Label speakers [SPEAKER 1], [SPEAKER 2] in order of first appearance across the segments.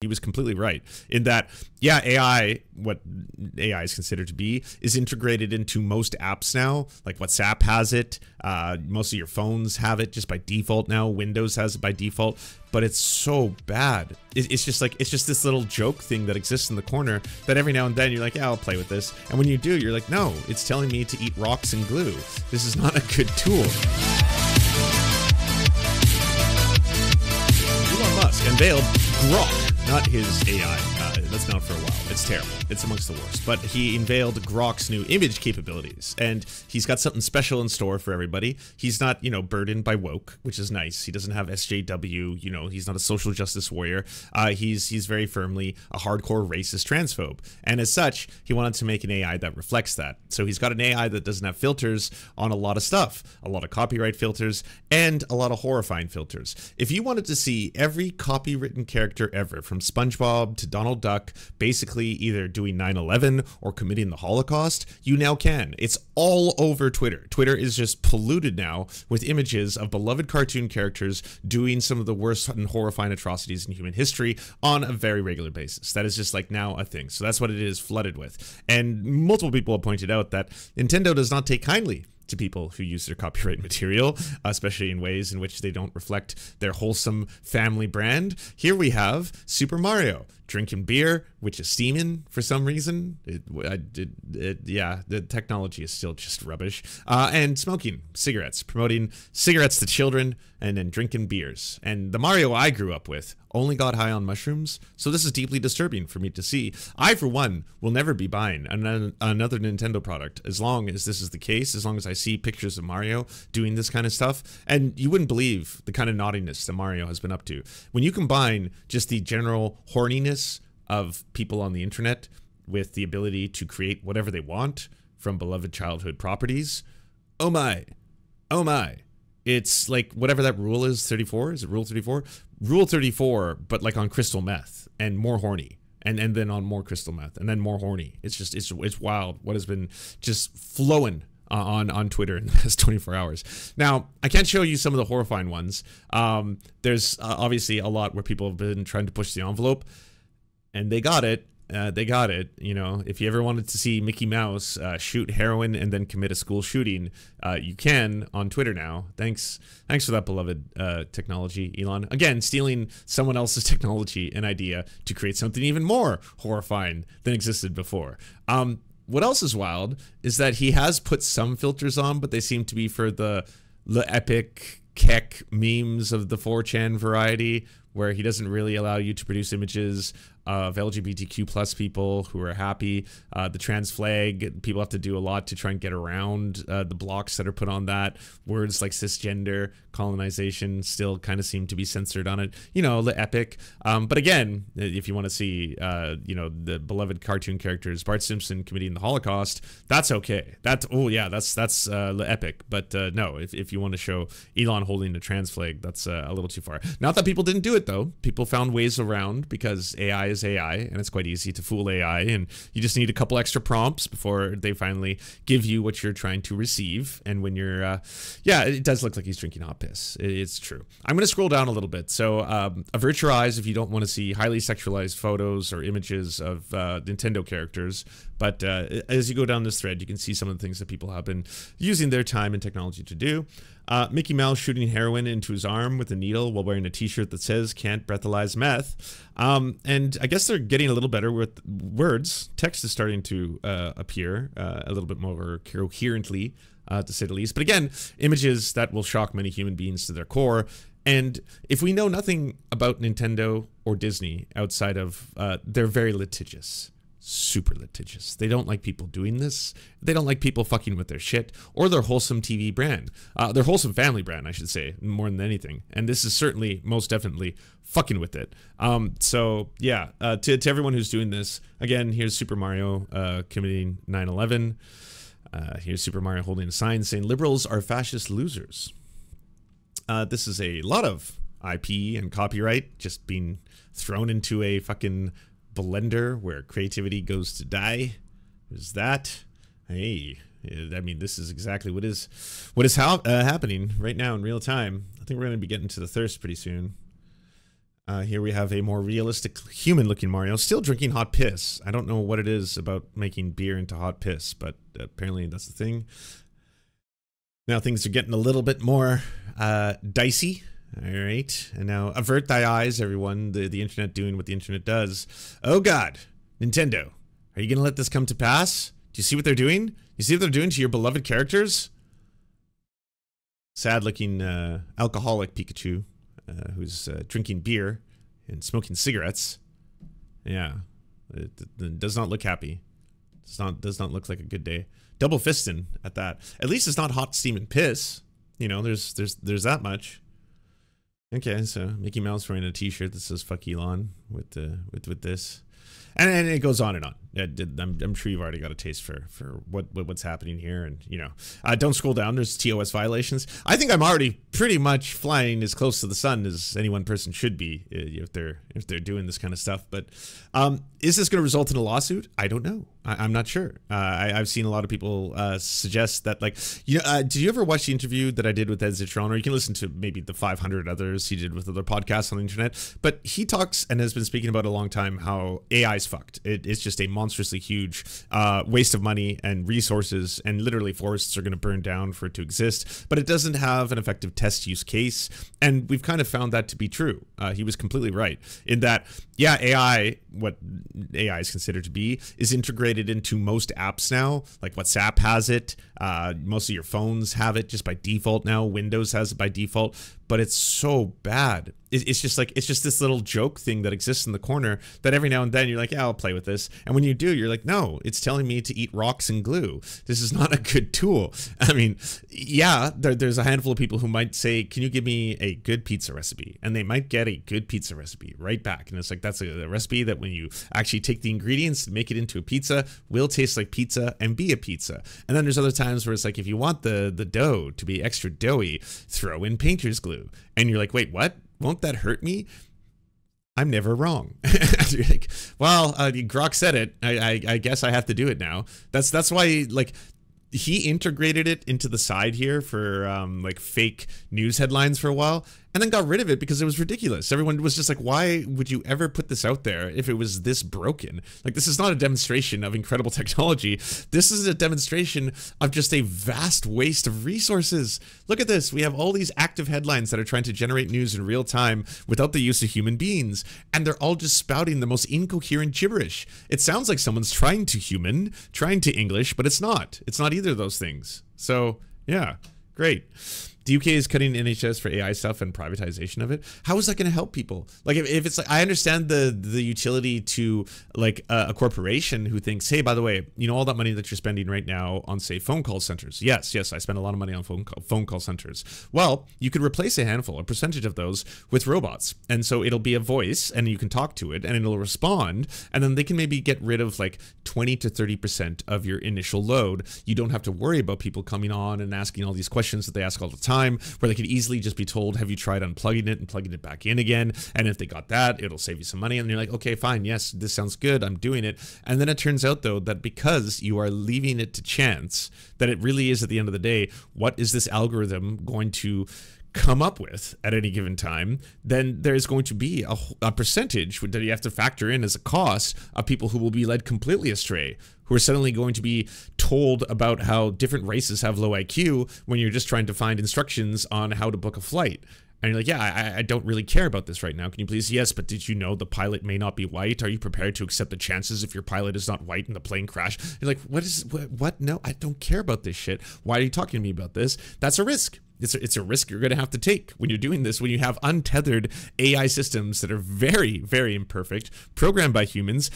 [SPEAKER 1] He was completely right in that, yeah, AI, what AI is considered to be, is integrated into most apps now. Like WhatsApp has it. Most of your phones have it just by default now. Windows has it by default. But it's so bad. It's just like, it's just this little joke thing that exists in the corner that every now and then you're like, yeah, I'll play with this. And when you do, you're like, no, it's telling me to eat rocks and glue. This is not a good tool. Elon Musk unveiled Grok. Not his AI. That's not for a while. It's terrible. It's amongst the worst. But he unveiled Grok's new image capabilities, and he's got something special in store for everybody. He's not, you know, burdened by woke, which is nice. He doesn't have SJW. You know, he's not a social justice warrior. He's very firmly a hardcore racist transphobe, and as such, he wanted to make an AI that reflects that. So he's got an AI that doesn't have filters on a lot of stuff, a lot of copyright filters, and a lot of horrifying filters. If you wanted to see every copywritten character ever, from SpongeBob to Donald Duck, basically either doing 9/11 or committing the Holocaust, you now can. It's all over Twitter. Twitter is just polluted now with images of beloved cartoon characters doing some of the worst and horrifying atrocities in human history on a very regular basis. That is just like now a thing. So that's what it is flooded with. And multiple people have pointed out that Nintendo does not take kindly to people who use their copyright material, especially in ways in which they don't reflect their wholesome family brand. Here we have Super Mario drinking beer, which is steaming for some reason. Yeah, the technology is still just rubbish. And smoking cigarettes, promoting cigarettes to children, and then drinking beers. And the Mario I grew up with only got high on mushrooms, so this is deeply disturbing for me to see. I, for one, will never be buying another Nintendo product as long as this is the case, as long as I see pictures of Mario doing this kind of stuff. And you wouldn't believe the kind of naughtiness that Mario has been up to. When you combine just the general horniness of people on the internet with the ability to create whatever they want from beloved childhood properties, oh my, oh my. It's like whatever that rule is, 34, is it rule 34? Rule 34, but like on crystal meth and more horny. And then on more crystal meth and then more horny. It's just, it's wild what has been just flowing on Twitter in the past 24 hours. Now, I can't show you some of the horrifying ones. There's obviously a lot where people have been trying to push the envelope, and they got it. They got it. You know, if you ever wanted to see Mickey Mouse shoot heroin and then commit a school shooting, you can on Twitter now. Thanks for that, beloved technology, Elon. Again, stealing someone else's technology and idea to create something even more horrifying than existed before. What else is wild is that he has put some filters on, but they seem to be for the epic keck memes of the 4chan variety, where he doesn't really allow you to produce images of LGBTQ plus people who are happy. The trans flag, people have to do a lot to try and get around the blocks that are put on that. Words like cisgender, colonization still kind of seem to be censored on it. You know, the epic. But again, if you want to see, you know, the beloved cartoon characters, Bart Simpson committing the Holocaust, that's okay. That's, oh yeah, that's the epic. But no, if you want to show Elon holding the trans flag, that's a little too far. Not that people didn't do it though. People found ways around because AI is AI, and it's quite easy to fool AI, and you just need a couple extra prompts before they finally give you what you're trying to receive. And when you're yeah, it does look like he's drinking hot piss. It's true. I'm going to scroll down a little bit. So avert your eyes if you don't want to see highly sexualized photos or images of Nintendo characters. But as you go down this thread, you can see some of the things that people have been using their time and technology to do. Mickey Mouse shooting heroin into his arm with a needle while wearing a t-shirt that says "Can't breathalyze meth." And I guess they're getting a little better with words. Text is starting to appear a little bit more coherently, to say the least. But again, images that will shock many human beings to their core. And if we know nothing about Nintendo or Disney outside of they're very litigious. Super litigious. They don't like people doing this. They don't like people fucking with their shit or their wholesome TV brand. Their wholesome family brand, I should say, more than anything. And this is certainly, most definitely, fucking with it. So, yeah, to everyone who's doing this, again, here's Super Mario committing 9/11. Here's Super Mario holding a sign saying, "Liberals are fascist losers." This is a lot of IP and copyright just being thrown into a fucking blender where creativity goes to die. Is that? Hey, I mean, this is exactly what is happening right now in real time. I think we're going to be getting to the thirst pretty soon. Here we have a more realistic human-looking Mario, still drinking hot piss. I don't know what it is about making beer into hot piss, but apparently that's the thing. Now things are getting a little bit more dicey. All right, and now avert thy eyes, everyone. The internet doing what the internet does. Oh God, Nintendo, are you gonna let this come to pass? Do you see what they're doing? You see what they're doing to your beloved characters? Sad-looking alcoholic Pikachu, who's drinking beer and smoking cigarettes. Yeah, it does not look happy. Does not look like a good day. Double fisting at that. At least it's not hot steaming piss. You know, there's that much. Okay, so Mickey Mouse wearing a T-shirt that says "Fuck Elon" with this, and it goes on and on. I'm sure you've already got a taste for what's happening here, and you know, don't scroll down. There's TOS violations. I think I'm already pretty much flying as close to the sun as any one person should be if they're doing this kind of stuff. But is this going to result in a lawsuit? I don't know. I'm not sure. I've seen a lot of people suggest that, like, you know, did you ever watch the interview that I did with Ed Zitron? Or you can listen to maybe the 500 others he did with other podcasts on the internet. But he talks and has been speaking about a long time how AI's fucked. It's just a monstrously huge waste of money and resources, and literally forests are going to burn down for it to exist. But it doesn't have an effective test use case, and we've kind of found that to be true. He was completely right in that, yeah, AI, what AI is considered to be, is integrated into most apps now. Like WhatsApp has it, most of your phones have it just by default now. Windows has it by default, but it's so bad. It's just like, it's just this little joke thing that exists in the corner that every now and then you're like, yeah, I'll play with this. And when you do, you're like, no, it's telling me to eat rocks and glue. This is not a good tool. I mean, yeah, there's a handful of people who might say, can you give me a good pizza recipe? And they might get a good pizza recipe right back. And it's like, that's a recipe that when you actually take the ingredients, make it into a pizza, will taste like pizza and be a pizza. And then there's other times where it's like, if you want the dough to be extra doughy, throw in painter's glue. And you're like, wait, what? Won't that hurt me? I'm never wrong. You're like, well, Grok said it. I guess I have to do it now. That's why, like, he integrated it into the side here for like fake news headlines for a while, and then got rid of it because it was ridiculous. Everyone was just like, why would you ever put this out there if it was this broken? Like, this is not a demonstration of incredible technology. This is a demonstration of just a vast waste of resources. Look at this. We have all these active headlines that are trying to generate news in real time without the use of human beings, and they're all just spouting the most incoherent gibberish. It sounds like someone's trying to human, trying to English, but it's not. It's not either of those things. So, yeah, great. The UK is cutting NHS for AI stuff and privatization of it. How is that going to help people? Like, if it's like, I understand the utility to like a corporation who thinks, hey, by the way, you know, all that money that you're spending right now on, say, phone call centers. Yes, I spend a lot of money on phone call centers. Well, you could replace a percentage of those with robots. And so it'll be a voice and you can talk to it and it'll respond. And then they can maybe get rid of like 20 to 30% of your initial load. You don't have to worry about people coming on and asking all these questions that they ask all the time, where they could easily just be told, have you tried unplugging it and plugging it back in again? And if they got that, it'll save you some money. And you're like, okay, fine. Yes, this sounds good. I'm doing it. And then it turns out, though, that because you are leaving it to chance, that it really is, at the end of the day, what is this algorithm going to come up with at any given time, then there's going to be a percentage that you have to factor in as a cost of people who will be led completely astray, who are suddenly going to be told about how different races have low IQ when you're just trying to find instructions on how to book a flight. And you're like, yeah, I don't really care about this right now. Can you please? Yes, but did you know the pilot may not be white? Are you prepared to accept the chances if your pilot is not white and the plane crash? You're like, what? No, I don't care about this shit. Why are you talking to me about this? That's a risk. It's a risk you're going to have to take when you're doing this, when you have untethered AI systems that are very, very imperfect, programmed by humans,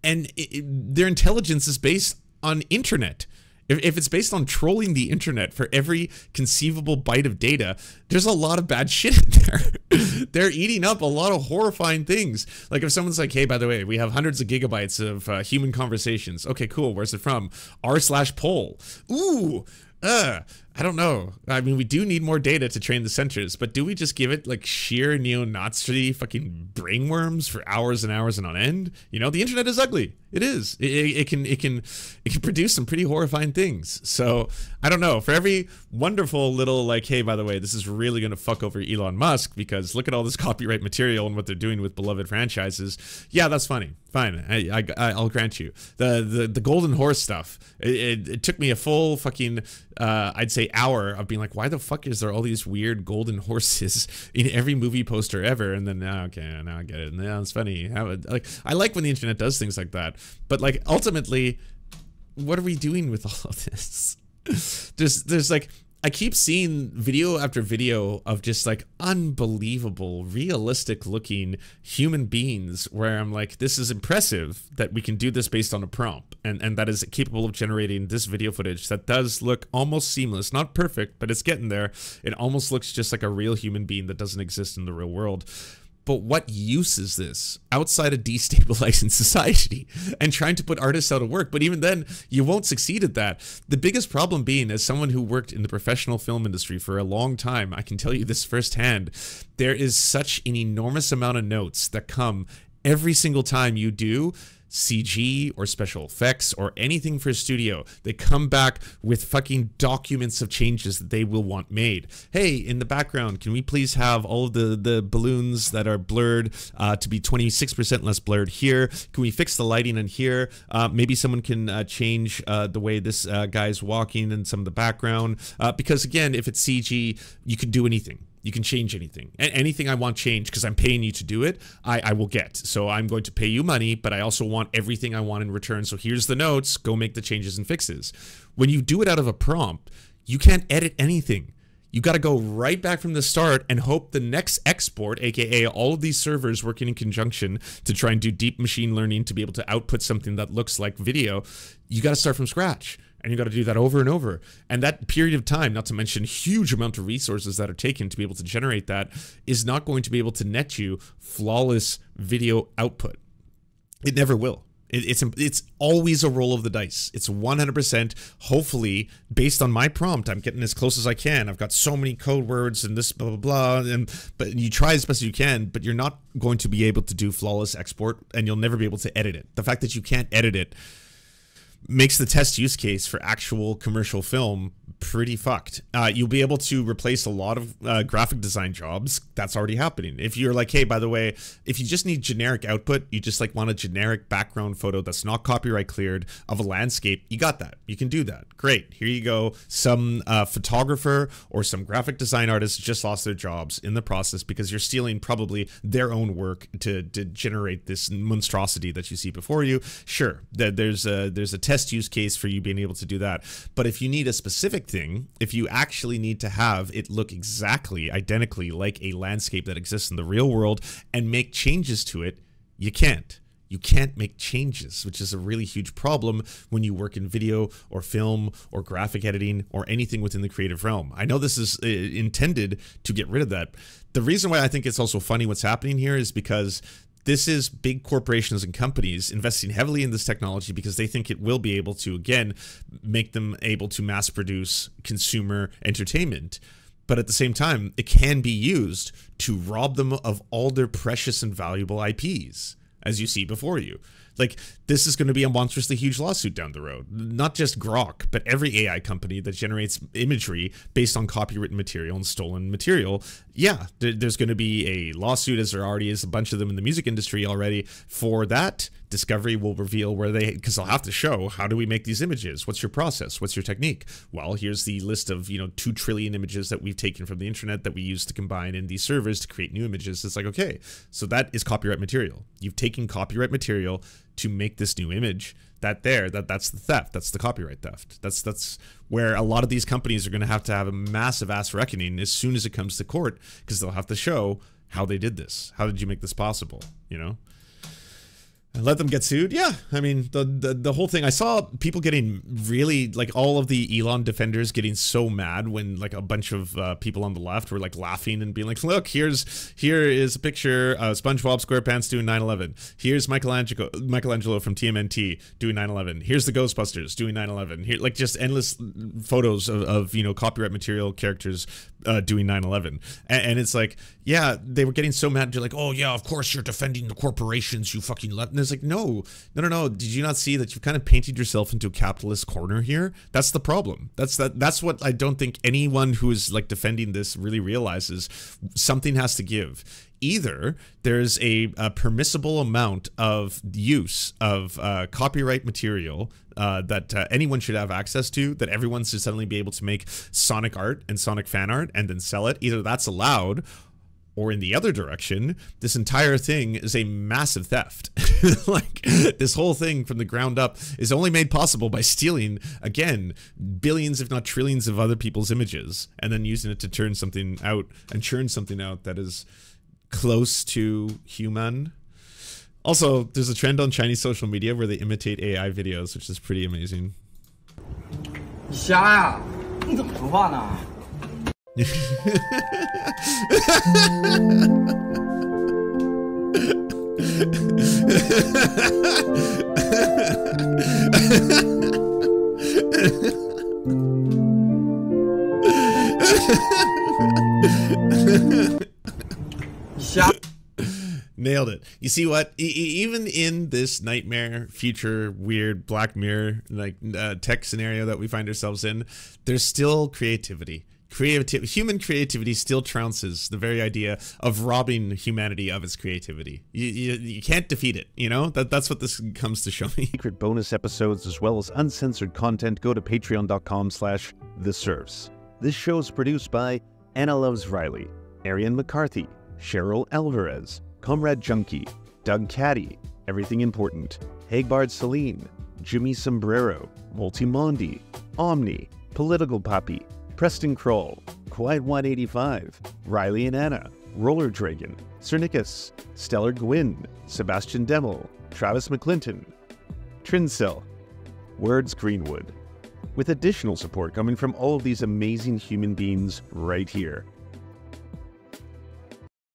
[SPEAKER 1] and their intelligence is based on internet. If it's based on trolling the internet for every conceivable byte of data, there's a lot of bad shit in there. They're eating up a lot of horrifying things. Like if someone's like, hey, by the way, we have hundreds of gigabytes of human conversations. Okay, cool. Where's it from? r/poll. Ooh. I don't know. I mean, we do need more data to train the sensors, but do we just give it like sheer neo-Nazi fucking brainworms for hours and hours and on end? You know, the internet is ugly. It is. It can produce some pretty horrifying things. So I don't know. For every wonderful little like, hey, by the way, this is really going to fuck over Elon Musk because look at all this copyright material and what they're doing with beloved franchises. Yeah, that's funny. Fine. I'll grant you. The golden horse stuff. It took me a full fucking I'd say hour of being like, why the fuck is there all these weird golden horses in every movie poster ever? And then okay, now I get it. And yeah, it's funny. I like when the internet does things like that. But like ultimately, what are we doing with all of this? There's like, I keep seeing video after video of just like unbelievable, realistic looking human beings where I'm like, this is impressive that we can do this based on a prompt and that is capable of generating this video footage that does look almost seamless, not perfect, but it's getting there. It almost looks just like a real human being that doesn't exist in the real world. But what use is this outside of destabilizing society and trying to put artists out of work? But even then, you won't succeed at that. The biggest problem being, as someone who worked in the professional film industry for a long time, I can tell you this firsthand, there is such an enormous amount of notes that come every single time you do CG or special effects or anything for a studio. They come back with fucking documents of changes that they will want made. Hey, in the background, can we please have all of the balloons that are blurred to be 26% less blurred here? Can we fix the lighting in here? Maybe someone can change the way this guy's walking and some of the background. Because again, if it's CG, you can do anything. You can change anything. Anything I want changed because I'm paying you to do it, I will get. So I'm going to pay you money, but I also want everything I want in return. So here's the notes. Go make the changes and fixes. When you do it out of a prompt, you can't edit anything. You got to go right back from the start and hope the next export, aka all of these servers working in conjunction to try and do deep machine learning to be able to output something that looks like video. You got to start from scratch. And you got to do that over and over. And that period of time, not to mention huge amount of resources that are taken to be able to generate that, is not going to be able to net you flawless video output. It never will. It's always a roll of the dice. It's 100%, hopefully, based on my prompt. I'm getting as close as I can. I've got so many code words and this blah, blah, blah. But you try as best as you can, but you're not going to be able to do flawless export, and you'll never be able to edit it. The fact that you can't edit it makes the test use case for actual commercial film pretty fucked. You'll be able to replace a lot of graphic design jobs. That's already happening. If you're like, hey, by the way, if you just need generic output, you just like want a generic background photo that's not copyright cleared of a landscape, you got that. You can do that. Great. Here you go. Some photographer or some graphic design artist just lost their jobs in the process because you're stealing probably their own work to generate this monstrosity that you see before you. Sure, there's a test use case for you being able to do that. But if you need a specific thing, if you actually need to have it look exactly identically like a landscape that exists in the real world and make changes to it, you can't. You can't make changes, which is a really huge problem when you work in video or film or graphic editing or anything within the creative realm. I know this is intended to get rid of that. The reason why I think it's also funny what's happening here is because this is big corporations and companies investing heavily in this technology because they think it will be able to, again, make them able to mass produce consumer entertainment. But at the same time, it can be used to rob them of all their precious and valuable IPs, as you see before you. Like, this is going to be a monstrously huge lawsuit down the road. Not just Grok, but every AI company that generates imagery based on copywritten material and stolen material. Yeah, there's going to be a lawsuit, as there already is a bunch of them in the music industry already. For that, Discovery will reveal where because they'll have to show, how do we make these images? What's your process? What's your technique? Well, here's the list of, 2 trillion images that we've taken from the internet that we use to combine in these servers to create new images. It's like, okay, so that is copyright material. You've taken copyright material to make this new image. That's the theft. That's the copyright theft. That's where a lot of these companies are going to have a massive ass reckoning as soon as it comes to court, because they'll have to show how they did this. How did you make this possible? Let them get sued? Yeah. I mean, the whole thing, I saw people getting really, like, all of the Elon defenders getting so mad when, like, a bunch of people on the left were, like, laughing and being like, look, here is a picture of SpongeBob SquarePants doing 9/11. Here's Michelangelo from TMNT doing 9/11. Here's the Ghostbusters doing 9/11. Here, like, just endless photos of you know, copyright material characters doing 9/11. And it's like, yeah, they were getting so mad. They're like, oh, yeah, of course you're defending the corporations, you fucking let. And it's like, no. Did you not see that you've kind of painted yourself into a capitalist corner here? That's the problem. That's what I don't think anyone who is like defending this really realizes. Something has to give. Either there's a permissible amount of use of copyright material that anyone should have access to, that everyone should suddenly be able to make Sonic art and Sonic fan art and then sell it. Either that's allowed, or in the other direction, this entire thing is a massive theft. Like, this whole thing from the ground up is only made possible by stealing, again, billions if not trillions of other people's images and then using it to turn something out and churn something out that is close to human. Also, there's a trend on Chinese social media where they imitate AI videos, which is pretty amazing.
[SPEAKER 2] 你瞎呀？你怎么说话呢？
[SPEAKER 1] Nailed it. You see what? Even in this nightmare, future, weird, Black Mirror, like tech scenario that we find ourselves in, there's still creativity. Human creativity still trounces the very idea of robbing humanity of its creativity. You can't defeat it, you know? That's what this comes to show me.
[SPEAKER 3] Secret bonus episodes as well as uncensored content, go to patreon.com/theserfs. This show is produced by Anna Loves Riley, Arian McCarthy, Cheryl Alvarez, Comrade Junkie, Doug Caddy, Everything Important, Hagbard Celine, Jimmy Sombrero, Multimondi, Omni, Political Poppy, Preston Kroll, Quiet 185, Riley and Anna, Roller Dragon, Cernicus, Stellar Gwyn, Sebastian Demel, Travis McClinton, Trincell, Words Greenwood, with additional support coming from all of these amazing human beings right here.